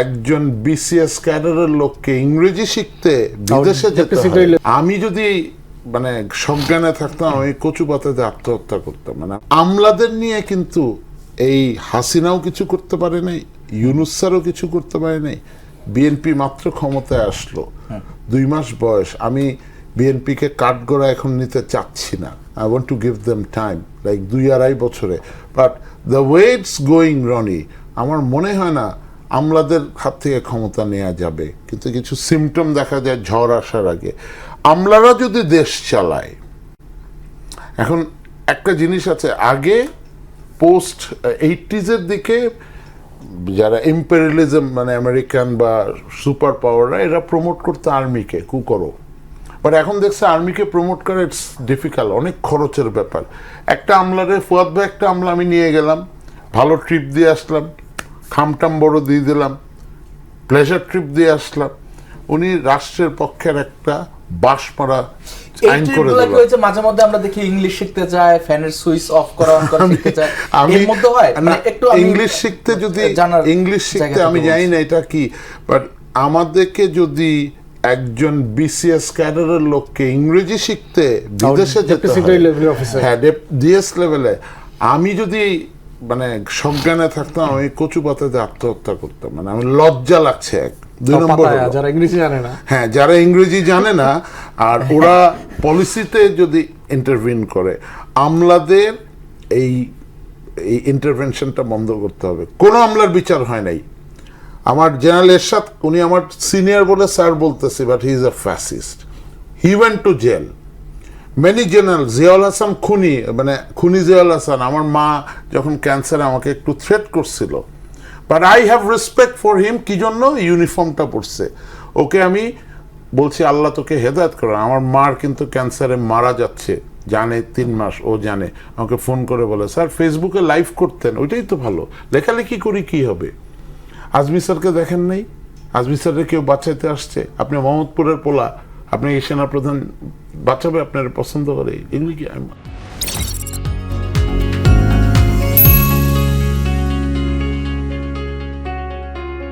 একজন বিসিএস ক্যাডারের লোককে ইংরেজি শিখতে বিদেশে যেতে হয়। আমি যদি মানে সজ্ঞানে থাকতাম আমি কচু পাতাতে আত্মহত্যা করতাম। মানে আমলাদের নিয়ে কিন্তু এই হাসিনাও কিছু করতে পারে নাই, ইউনূস স্যারও কিছু করতে পারে নাই। বিএনপি মাত্র ক্ষমতায় আসলো, 2 মাস বয়স। আমি বিএনপিকে কাঠগড়া এখন নিতে চাচ্ছি না। I want to give them time, like 2-2.5 বছরে। But the way it's going রনি, আমার মনে হয় না আমলাদের হাত থেকে ক্ষমতা নেওয়া যাবে। কিন্তু কিছু সিমটম দেখা যায় ঝড় আসার আগে। আমলারা যদি দেশ চালায়, এখন একটা জিনিস আছে, আগে পোস্ট 80s দিকে যারা ইম্পেরিয়ালিজম মানে আমেরিকান বা সুপার পাওয়াররা এরা প্রমোট করতো আর্মিকে, কু করো। বাট এখন দেখছে আর্মিকে প্রমোট করা ইটস ডিফিকাল্ট, অনেক খরচের ব্যাপার। একটা আমলারে, ফুয়াদ ভাই একটা আমলা আমি নিয়ে গেলাম, ভালো ট্রিপ দিয়ে আসলাম, খামটাম বড় দিয়ে দিলাম, প্লেজার ট্রিপ দিয়ে আসলাম, উনি রাষ্ট্রের পক্ষের একটা বাস মারা আইন করে দিল। মাঝে মধ্যে আমরা দেখি ইংলিশ শিখতে যায়, ফ্যানের সুইচ অফ করা অন করা শিখতে যায়, এর মধ্যে হয় একটু ইংলিশ শিখতে, যদি ইংলিশ শিখতে আমি জানি না এটা কি, বাট আমাদেরকে যদি একজন বিসিএস ক্যাডারের লোককে ইংরেজি শিখতে বিদেশে যেতে হয়, হ্যাঁ ডিএস লেভেলে, আমি যদি মানে সজ্ঞানে থাকতাম আমি কচু পাতাতে আত্মহত্যা করতাম। মানে আমি লজ্জা লাগছে। 2 নম্বর যারা ইংরেজি জানে না, হ্যাঁ যারা ইংরেজি জানে না, আর ওরা পলিসিতে যদি ইন্টারভিন করে, আমলাদের এই ইন্টারভেনশনটা বন্ধ করতে হবে। কোনো আমলার বিচার হয় নাই। আমার জেনারেল এরশাদ, উনি আমার সিনিয়র বলে স্যার বলতেছি, but he is a fascist. He went to jail. Many general, Ziaul Hasan খুনি, মানে খুনি জিয়াউল হাসান, আমার মা যখন ক্যান্সারে আমাকে একটু থ্রেট করছিল, but I have respect for him. কি জন্য? ইউনিফর্মটা পরছে। ওকে আমি বলছি আল্লাহ তোকে হেদায়েত করো। আমার মার কিন্তু ক্যান্সারে মারা যাচ্ছে, জানে 3 মাস, ও জানে। আমাকে ফোন করে বলে, স্যার ফেসবুকে লাইভ করতেন, ওইটাই তো ভালো, লেখালেখি করি কি হবে। আজমি স্যারকে দেখেন নাই? আজমি স্যারের কেউ বাঁচাইতে আসছে? আপনি মোহাম্মদপুরের পোলা, আপনি এই সেনাপ্রধান বাঁচাবে, আপনার পছন্দ করে, এগুলি কি?